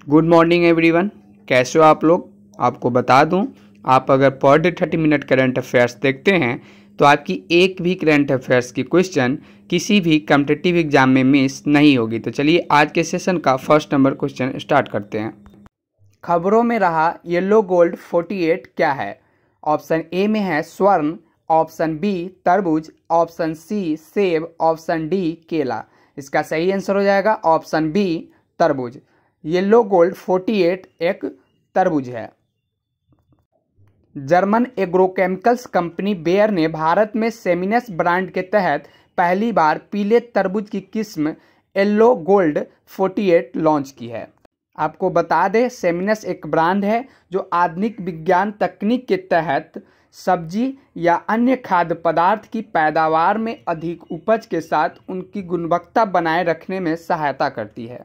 Good morning everyone. कैसे हो आप लोग। आपको बता दूं, आप अगर per day 30 minute current affairs देखते हैं तो आपकी एक भी करंट अफेयर्स की क्वेश्चन किसी भी कॉम्पिटिटिव एग्जाम में मिस नहीं होगी। तो चलिए आज के सेशन का फर्स्ट नंबर क्वेश्चन स्टार्ट करते हैं। खबरों में रहा येलो गोल्ड 48 क्या है। ऑप्शन ए में है स्वर्ण, ऑप्शन बी तरबूज, ऑप्शन सी सेब, ऑप्शन डी केला। इसका सही आंसर हो जाएगा ऑप्शन बी तरबूज। येलो गोल्ड 48 एक तरबूज है। जर्मन एग्रोकेमिकल्स कंपनी बेयर ने भारत में सेमिनस ब्रांड के तहत पहली बार पीले तरबूज की किस्म येलो गोल्ड 48 लॉन्च की है। आपको बता दें, सेमिनस एक ब्रांड है जो आधुनिक विज्ञान तकनीक के तहत सब्जी या अन्य खाद्य पदार्थ की पैदावार में अधिक उपज के साथ उनकी गुणवत्ता बनाए रखने में सहायता करती है।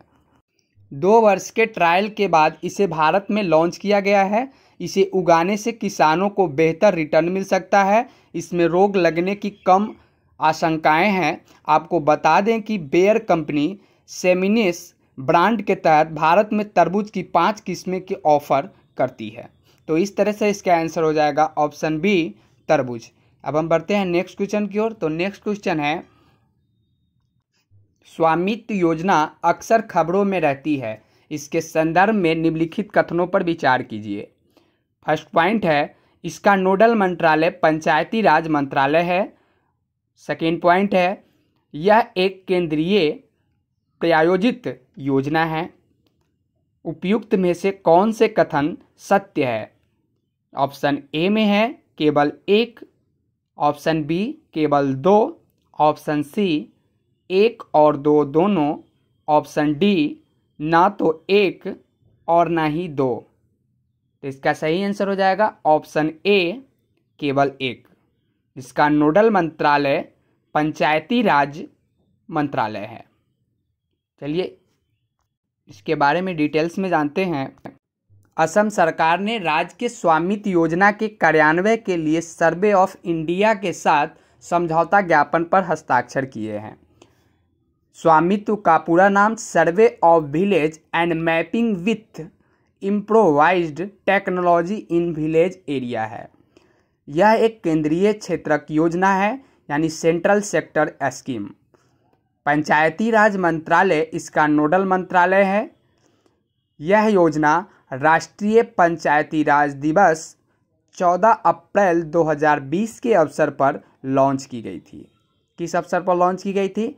2 वर्ष के ट्रायल के बाद इसे भारत में लॉन्च किया गया है। इसे उगाने से किसानों को बेहतर रिटर्न मिल सकता है। इसमें रोग लगने की कम आशंकाएं हैं। आपको बता दें कि बेयर कंपनी सेमिनिस ब्रांड के तहत भारत में तरबूज की 5 किस्में की ऑफर करती है। तो इस तरह से इसका आंसर हो जाएगा ऑप्शन बी तरबूज। अब हम बढ़ते हैं नेक्स्ट क्वेश्चन की ओर। तो नेक्स्ट क्वेश्चन है, स्वामित्व योजना अक्सर खबरों में रहती है। इसके संदर्भ में निम्नलिखित कथनों पर विचार कीजिए। फर्स्ट पॉइंट है, इसका नोडल मंत्रालय पंचायती राज मंत्रालय है। सेकेंड पॉइंट है, यह एक केंद्रीय प्रायोजित योजना है। उपयुक्त में से कौन से कथन सत्य है। ऑप्शन ए में है केवल 1, ऑप्शन बी केवल 2, ऑप्शन सी 1 और 2 दोनों, ऑप्शन डी ना तो 1 और ना ही 2। तो इसका सही आंसर हो जाएगा ऑप्शन ए केवल 1। इसका नोडल मंत्रालय पंचायती राज मंत्रालय है। चलिए इसके बारे में डिटेल्स में जानते हैं। असम सरकार ने राज्य के स्वामित्व योजना के कार्यान्वयन के लिए सर्वे ऑफ इंडिया के साथ समझौता ज्ञापन पर हस्ताक्षर किए हैं। स्वामित्व का पूरा नाम survey of village and mapping with improvised technology in village area है। यह एक केंद्रीय क्षेत्रक योजना है, यानी सेंट्रल सेक्टर स्कीम। पंचायती राज मंत्रालय इसका नोडल मंत्रालय है। यह योजना राष्ट्रीय पंचायती राज दिवस 14 अप्रैल 2020 के अवसर पर लॉन्च की गई थी। किस अवसर पर लॉन्च की गई थी?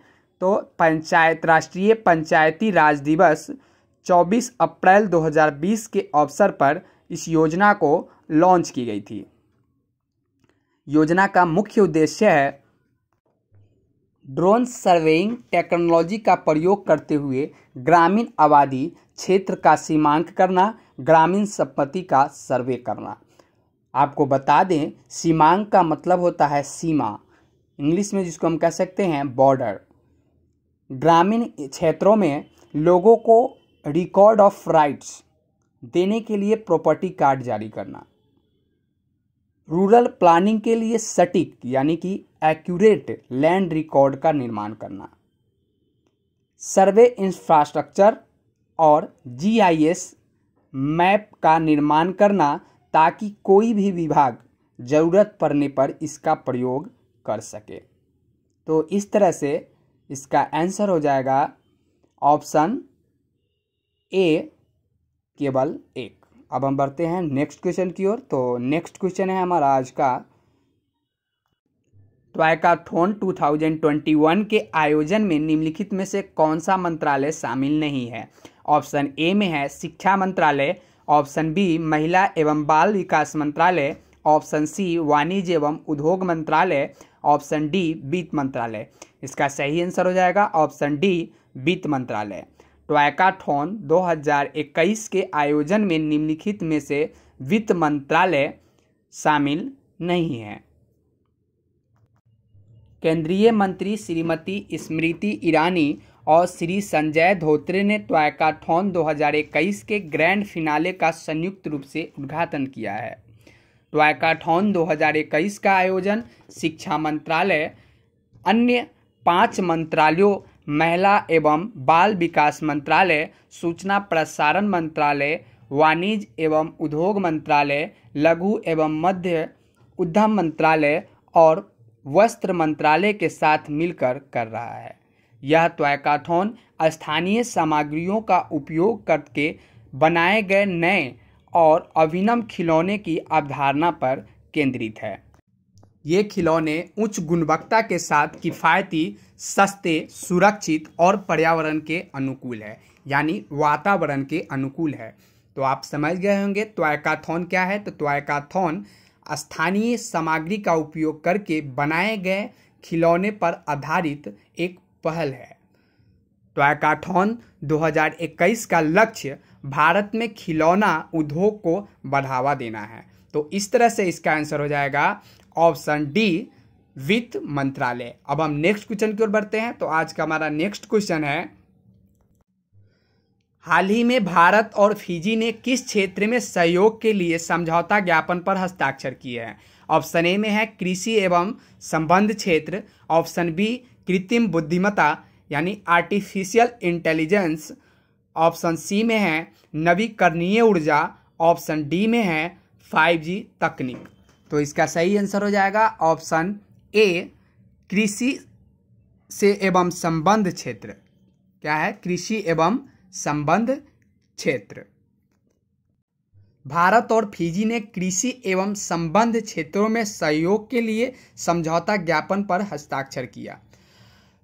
तो राष्ट्रीय पंचायती राज दिवस 24 अप्रैल 2020 के अवसर पर इस योजना को लॉन्च की गई थी। योजना का मुख्य उद्देश्य है ड्रोन सर्वेइंग टेक्नोलॉजी का प्रयोग करते हुए ग्रामीण आबादी क्षेत्र का सीमांकन करना, ग्रामीण संपत्ति का सर्वे करना। आपको बता दें, सीमांकन का मतलब होता है सीमा, इंग्लिश में जिसको हम कह सकते हैं बॉर्डर। ग्रामीण क्षेत्रों में लोगों को रिकॉर्ड ऑफ राइट्स देने के लिए प्रॉपर्टी कार्ड जारी करना। रूरल प्लानिंग के लिए सटीक यानी कि एक्यूरेट लैंड रिकॉर्ड का निर्माण करना। सर्वे इंफ्रास्ट्रक्चर और जीआईएस मैप का निर्माण करना ताकि कोई भी विभाग जरूरत पड़ने पर इसका प्रयोग कर सके। तो इस तरह से इसका आंसर हो जाएगा ऑप्शन ए केवल 1। अब हम बढ़ते हैं नेक्स्ट क्वेश्चन की ओर। तो नेक्स्ट क्वेश्चन है हमारा आज का, ट्वाइकाथॉन 2021 के आयोजन में निम्नलिखित में से कौन सा मंत्रालय शामिल नहीं है। ऑप्शन ए में है शिक्षा मंत्रालय, ऑप्शन बी महिला एवं बाल विकास मंत्रालय, ऑप्शन सी वाणिज्य एवं उद्योग मंत्रालय, ऑप्शन डी वित्त मंत्रालय। इसका सही आंसर हो जाएगा ऑप्शन डी वित्त मंत्रालय। ट्वाइकाथॉन 2021 के आयोजन में निम्नलिखित में से वित्त मंत्रालय शामिल नहीं है। केंद्रीय मंत्री श्रीमती स्मृति ईरानी और श्री संजय धोत्रे ने ट्वाइकाथॉन 2021 के ग्रैंड फिनाले का संयुक्त रूप से उद्घाटन किया है। ट्वाइकाथॉन 2021 का आयोजन शिक्षा मंत्रालय, अन्य 5 मंत्रालयों महिला एवं बाल विकास मंत्रालय, सूचना प्रसारण मंत्रालय, वाणिज्य एवं उद्योग मंत्रालय, लघु एवं मध्य उद्यम मंत्रालय और वस्त्र मंत्रालय के साथ मिलकर कर रहा है। यह टॉयकाथॉन स्थानीय सामग्रियों का उपयोग करके बनाए गए नए और अभिनव खिलौने की अवधारणा पर केंद्रित है। ये खिलौने उच्च गुणवत्ता के साथ किफ़ायती, सस्ते, सुरक्षित और पर्यावरण के अनुकूल है, यानी वातावरण के अनुकूल है। तो आप समझ गए होंगे टॉयकाथॉन क्या है। तो टॉयकाथॉन स्थानीय सामग्री का उपयोग करके बनाए गए खिलौने पर आधारित एक पहल है। टॉयकाथॉन 2021 का लक्ष्य भारत में खिलौना उद्योग को बढ़ावा देना है। तो इस तरह से इसका आंसर हो जाएगा ऑप्शन डी, वित्त मंत्रालय। अब हम नेक्स्ट क्वेश्चन की ओर बढ़ते हैं। तो आज का हमारा नेक्स्ट क्वेश्चन है, हाल ही में भारत और फिजी ने किस क्षेत्र में सहयोग के लिए समझौता ज्ञापन पर हस्ताक्षर किए हैं? ऑप्शन ए में है कृषि एवं संबंध क्षेत्र, ऑप्शन बी कृत्रिम बुद्धिमत्ता यानी आर्टिफिशियल इंटेलिजेंस, ऑप्शन सी में है नवीकरणीय ऊर्जा, ऑप्शन डी में है 5G तकनीक। तो इसका सही आंसर हो जाएगा ऑप्शन ए, कृषि से एवं संबंध क्षेत्र। क्या है? कृषि एवं संबंध क्षेत्र। भारत और फिजी ने कृषि एवं संबंध क्षेत्रों में सहयोग के लिए समझौता ज्ञापन पर हस्ताक्षर किया।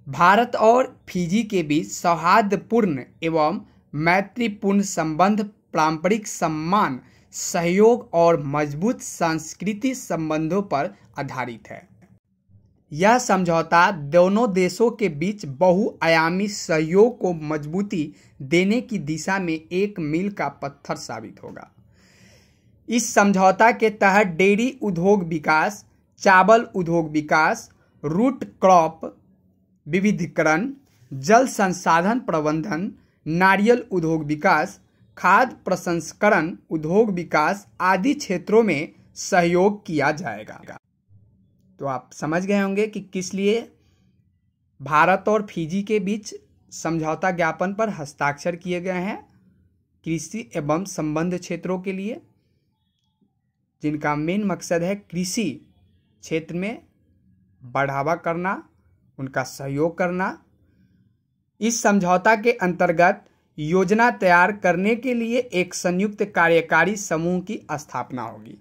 भारत और फिजी के बीच सौहार्दपूर्ण एवं मैत्रीपूर्ण संबंध पारंपरिक सम्मान, सहयोग और मजबूत सांस्कृतिक संबंधों पर आधारित है। यह समझौता दोनों देशों के बीच बहुआयामी सहयोग को मजबूती देने की दिशा में एक मील का पत्थर साबित होगा। इस समझौता के तहत डेयरी उद्योग विकास, चावल उद्योग विकास, रूट क्रॉप विविधीकरण, जल संसाधन प्रबंधन, नारियल उद्योग विकास, खाद्य प्रसंस्करण उद्योग विकास आदि क्षेत्रों में सहयोग किया जाएगा। तो आप समझ गए होंगे कि किस लिए भारत और फिजी के बीच समझौता ज्ञापन पर हस्ताक्षर किए गए हैं। कृषि एवं संबंध क्षेत्रों के लिए, जिनका मेन मकसद है कृषि क्षेत्र में बढ़ावा करना, उनका सहयोग करना। इस समझौता के अंतर्गत योजना तैयार करने के लिए एक संयुक्त कार्यकारी समूह की स्थापना होगी।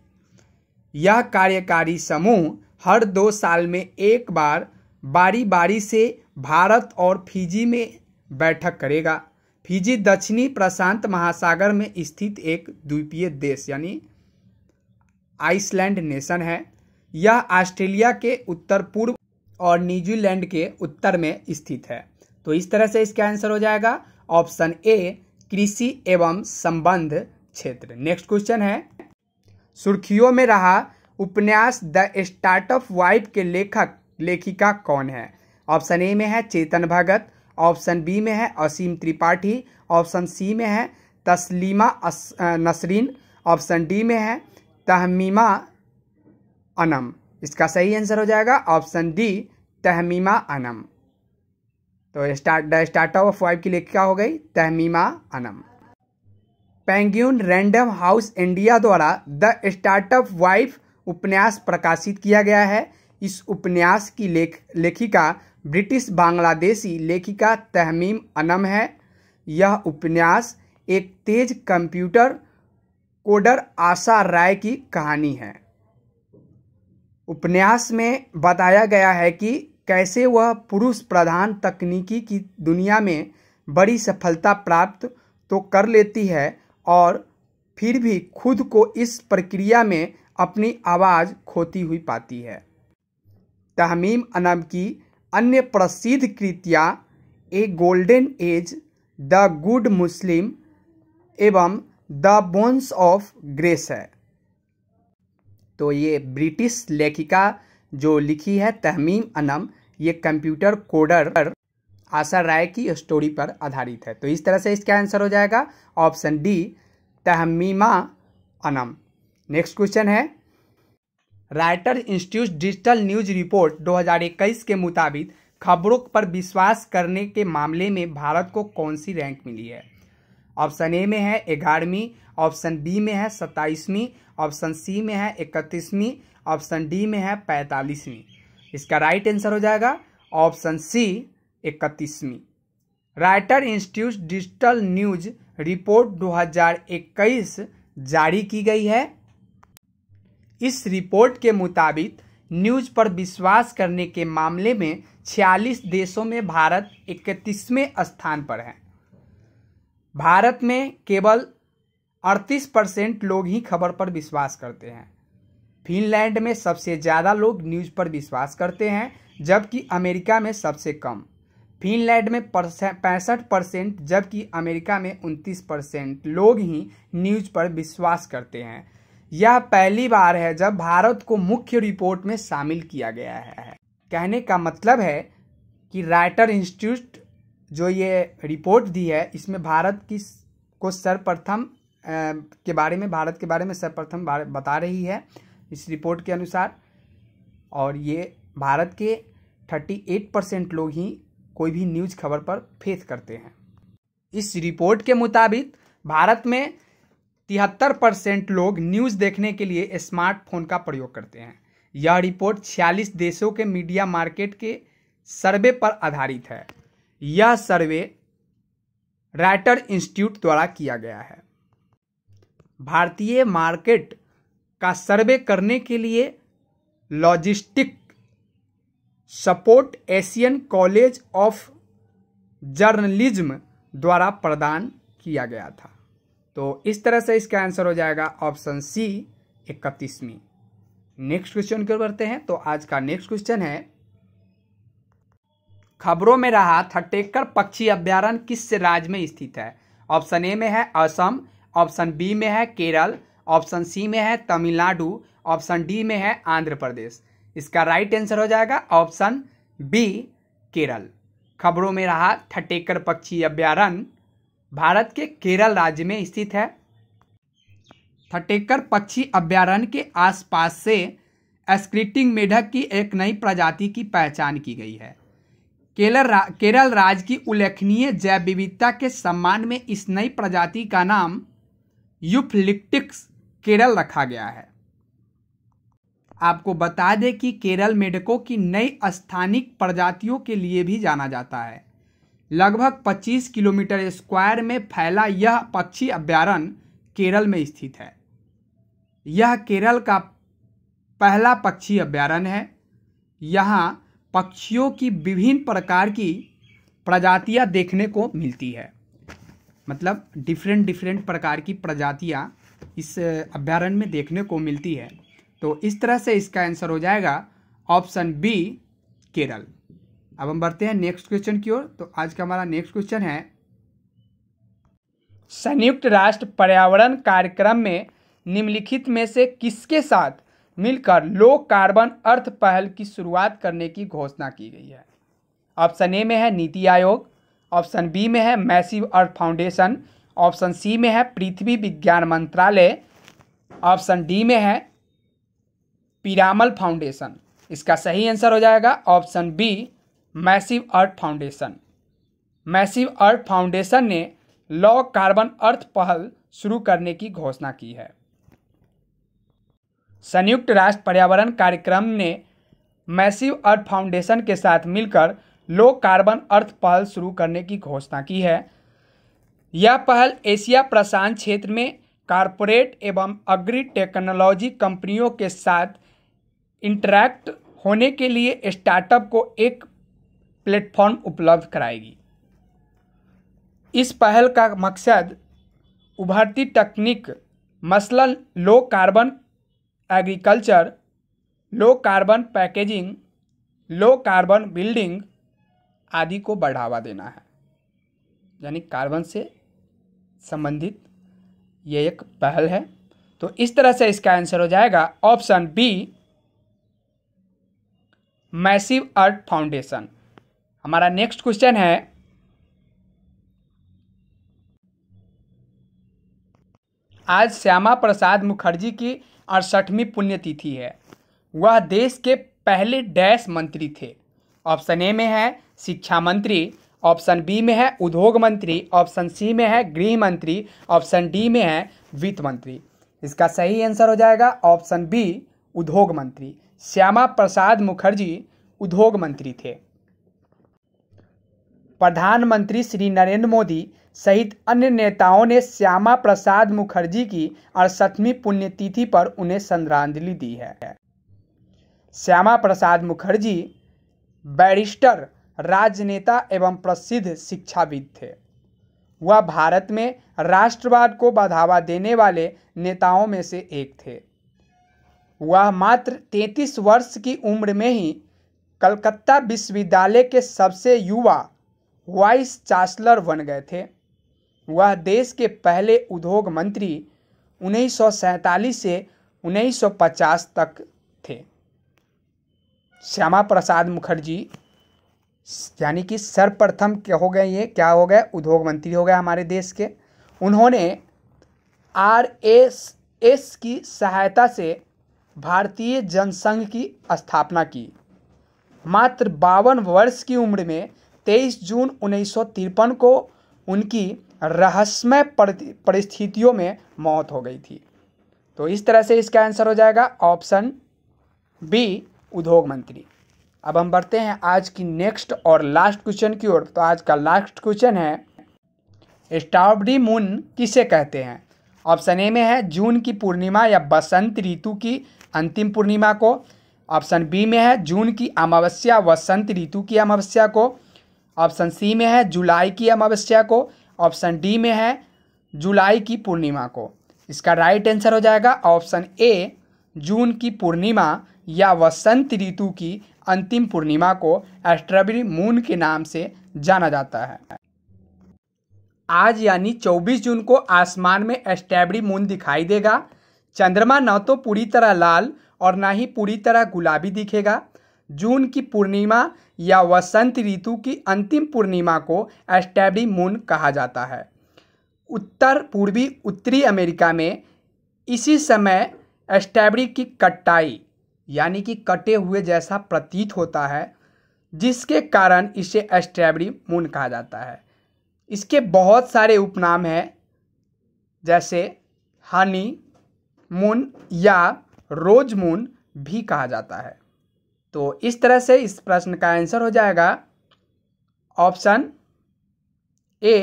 यह कार्यकारी समूह हर 2 साल में एक बार बारी बारी से भारत और फिजी में बैठक करेगा। फिजी दक्षिणी प्रशांत महासागर में स्थित एक द्वीपीय देश यानी आइसलैंड नेशन है। यह ऑस्ट्रेलिया के उत्तर पूर्व और न्यूजीलैंड के उत्तर में स्थित है। तो इस तरह से इसका आंसर हो जाएगा ऑप्शन ए, कृषि एवं संबंध क्षेत्र। नेक्स्ट क्वेश्चन है, सुर्खियों में रहा उपन्यास द स्टार्टअप वाइफ के लेखिका कौन है? ऑप्शन ए में है चेतन भगत, ऑप्शन बी में है असीम त्रिपाठी, ऑप्शन सी में है तस्लीमा नसरीन, ऑप्शन डी में है तहमीमा अनम। इसका सही आंसर हो जाएगा ऑप्शन डी, तहमीमा अनम। तो द स्टार्टअप वाइफ की लेखिका हो गई Tahmima Anam. Penguin Random House India द्वारा द स्टार्टअप वाइफ उपन्यास प्रकाशित किया गया है। इस उपन्यास की लेखिका ब्रिटिश बांग्लादेशी लेखिका तहमीम अनम है। यह उपन्यास एक तेज कंप्यूटर कोडर आशा राय की कहानी है। उपन्यास में बताया गया है कि कैसे वह पुरुष प्रधान तकनीकी की दुनिया में बड़ी सफलता प्राप्त तो कर लेती है और फिर भी खुद को इस प्रक्रिया में अपनी आवाज़ खोती हुई पाती है। तहमीम अनम की अन्य प्रसिद्ध कृतियाँ ए गोल्डन एज, द गुड मुस्लिम एवं द बोन्स ऑफ ग्रेस है। तो ये ब्रिटिश लेखिका जो लिखी है तहमीम अनम, ये कंप्यूटर कोडर आशा राय की स्टोरी पर आधारित है। तो इस तरह से इसका आंसर हो जाएगा option D, Tahmima Anam. Next question है, Reuters institute digital news report 2021 के मुताबिक खबरों पर विश्वास करने के मामले में भारत को कौन सी रैंक मिली है? ऑप्शन ए में है 11वीं, ऑप्शन बी में है 27वीं, ऑप्शन सी में है 31वीं, ऑप्शन डी में है 45वीं। इसका राइट आंसर हो जाएगा ऑप्शन सी 31वीं। Reuters institute digital news report 2021 जारी की गई है। इस रिपोर्ट के मुताबिक न्यूज पर विश्वास करने के मामले में 46 देशों में भारत 31वें स्थान पर है। भारत में केवल 38% लोग ही खबर पर विश्वास करते हैं। फिनलैंड में सबसे ज़्यादा लोग न्यूज़ पर विश्वास करते हैं, जबकि अमेरिका में सबसे कम। फिनलैंड में 65%, जबकि अमेरिका में 29% लोग ही न्यूज़ पर विश्वास करते हैं। यह पहली बार है जब भारत को मुख्य रिपोर्ट में शामिल किया गया है। कहने का मतलब है कि रायटर इंस्टीट्यूट जो ये रिपोर्ट दी है, इसमें भारत को सर्वप्रथम के बारे में, भारत के बारे में सर्वप्रथम बता रही है इस रिपोर्ट के अनुसार। और ये भारत के 38% लोग ही कोई भी न्यूज़ खबर पर फेथ करते हैं। इस रिपोर्ट के मुताबिक भारत में 73% लोग न्यूज़ देखने के लिए स्मार्टफोन का प्रयोग करते हैं। यह रिपोर्ट 46 देशों के मीडिया मार्केट के सर्वे पर आधारित है। यह सर्वे रायटर इंस्टीट्यूट द्वारा किया गया है। भारतीय मार्केट का सर्वे करने के लिए logistic support Asian college of journalism द्वारा प्रदान किया गया था। तो इस तरह से इसका आंसर हो जाएगा ऑप्शन सी 31वीं। नेक्स्ट क्वेश्चन की ओर बढ़ते हैं। तो आज का नेक्स्ट क्वेश्चन है, खबरों में रहा थटेक्कर पक्षी अभ्यारण्य किस राज्य में स्थित है? ऑप्शन ए में है असम, ऑप्शन बी में है केरल, ऑप्शन सी में है तमिलनाडु, ऑप्शन डी में है आंध्र प्रदेश। इसका राइट आंसर हो जाएगा ऑप्शन बी केरल। खबरों में रहा थटेक्कर पक्षी अभ्यारण्य भारत के केरल राज्य में स्थित है। थटेक्कर पक्षी अभ्यारण्य के आसपास से स्क्रीटिंग मेढक की एक नई प्रजाति की पहचान की गई है। केरल राज्य की उल्लेखनीय जैव विविधता के सम्मान में इस नई प्रजाति का नाम यूफलिप्टिक्स केरल रखा गया है। आपको बता दें कि केरल मेढकों की नई स्थानिक प्रजातियों के लिए भी जाना जाता है। लगभग 25 किलोमीटर स्क्वायर में फैला यह पक्षी अभ्यारण्य केरल में स्थित है। यह केरल का पहला पक्षी अभ्यारण्य है। यहाँ पक्षियों की विभिन्न प्रकार की प्रजातियां देखने को मिलती है। मतलब डिफरेंट प्रकार की प्रजातियां इस अभ्यारण्य में देखने को मिलती है। तो इस तरह से इसका आंसर हो जाएगा ऑप्शन बी केरल। अब हम बढ़ते हैं नेक्स्ट क्वेश्चन की ओर। तो आज का हमारा नेक्स्ट क्वेश्चन है, संयुक्त राष्ट्र पर्यावरण कार्यक्रम में निम्नलिखित में से किसके साथ मिलकर लो कार्बन अर्थ पहल की शुरुआत करने की घोषणा की गई है? ऑप्शन ए में है नीति आयोग, ऑप्शन बी में है मैसिव अर्थ फाउंडेशन, ऑप्शन सी में है पृथ्वी विज्ञान मंत्रालय, ऑप्शन डी में है पिरामल फाउंडेशन। इसका सही आंसर हो जाएगा ऑप्शन बी मैसिव अर्थ फाउंडेशन। मैसिव अर्थ फाउंडेशन ने लो कार्बन अर्थ पहल शुरू करने की घोषणा की है। संयुक्त राष्ट्र पर्यावरण कार्यक्रम ने मैसिव अर्थ फाउंडेशन के साथ मिलकर लो कार्बन अर्थ पहल शुरू करने की घोषणा की है। यह पहल एशिया प्रशांत क्षेत्र में कॉरपोरेट एवं अग्री टेक्नोलॉजी कंपनियों के साथ इंटरैक्ट होने के लिए स्टार्टअप को एक प्लेटफॉर्म उपलब्ध कराएगी। इस पहल का मकसद उभरती तकनीक मसलन low carbon agriculture, low carbon packaging, low carbon building आदि को बढ़ावा देना है। यानी कार्बन से संबंधित ये एक पहल है। तो इस तरह से इसका आंसर हो जाएगा ऑप्शन बी मैसिव अर्थ फाउंडेशन। हमारा नेक्स्ट क्वेश्चन है, आज श्यामा प्रसाद मुखर्जी की 68वीं पुण्यतिथि है। वह देश के पहले डैश मंत्री थे। ऑप्शन ए में है शिक्षा मंत्री, ऑप्शन बी में है उद्योग मंत्री, ऑप्शन सी में है गृह मंत्री, ऑप्शन डी में है वित्त मंत्री। इसका सही आंसर हो जाएगा ऑप्शन बी उद्योग मंत्री। श्यामा प्रसाद मुखर्जी उद्योग मंत्री थे। प्रधानमंत्री श्री नरेंद्र मोदी सहित अन्य नेताओं ने श्यामा प्रसाद मुखर्जी की 68वीं पुण्यतिथि पर उन्हें श्रद्धांजलि दी है। श्यामा प्रसाद मुखर्जी बैरिस्टर, राजनेता एवं प्रसिद्ध शिक्षाविद थे। वह भारत में राष्ट्रवाद को बढ़ावा देने वाले नेताओं में से एक थे। वह मात्र 33 वर्ष की उम्र में ही कलकत्ता विश्वविद्यालय के सबसे युवा वाइस चांसलर बन गए थे। वह देश के पहले उद्योग मंत्री 1947 से 1950 तक थे। श्यामा प्रसाद मुखर्जी यानी कि सर्वप्रथम क्या हो गए, ये क्या हो गए, उद्योग मंत्री हो गए हमारे देश के। उन्होंने आरएसएस की सहायता से भारतीय जनसंघ की स्थापना की। मात्र 52 वर्ष की उम्र में 23 जून 1953 को उनकी रहस्यमय परिस्थितियों में मौत हो गई थी। तो इस तरह से इसका आंसर हो जाएगा ऑप्शन बी उद्योग मंत्री। अब हम बढ़ते हैं आज की नेक्स्ट और लास्ट क्वेश्चन की ओर। तो आज का लास्ट क्वेश्चन है स्ट्रॉबेरी मून किसे कहते हैं। ऑप्शन ए में है जून की पूर्णिमा या बसंत ऋतु की अंतिम पूर्णिमा को, ऑप्शन बी में है जून की अमावस्या वसंत ऋतु की अमावस्या को, ऑप्शन सी में है जुलाई की अमावस्या को, ऑप्शन डी में है जुलाई की पूर्णिमा को। इसका राइट आंसर हो जाएगा ऑप्शन ए जून की पूर्णिमा या वसंत ऋतु की अंतिम पूर्णिमा को स्ट्रॉबेरी मून के नाम से जाना जाता है। आज यानी 24 जून को आसमान में स्ट्रॉबेरी मून दिखाई देगा। चंद्रमा न तो पूरी तरह लाल और ना ही पूरी तरह गुलाबी दिखेगा। जून की पूर्णिमा या वसंत ऋतु की अंतिम पूर्णिमा को स्ट्रॉबेरी मून कहा जाता है। उत्तर पूर्वी उत्तरी अमेरिका में इसी समय स्ट्रॉबेरी की कटाई यानी कि कटे हुए जैसा प्रतीत होता है, जिसके कारण इसे स्ट्रॉबेरी मून कहा जाता है। इसके बहुत सारे उपनाम हैं, जैसे हनी मून या रोज मून भी कहा जाता है। तो इस तरह से इस प्रश्न का आंसर हो जाएगा ऑप्शन ए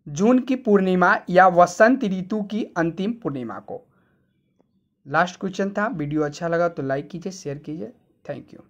जून की पूर्णिमा या वसंत ऋतु की अंतिम पूर्णिमा को। लास्ट क्वेश्चन था। वीडियो अच्छा लगा तो लाइक कीजिए, शेयर कीजिए। Thank you.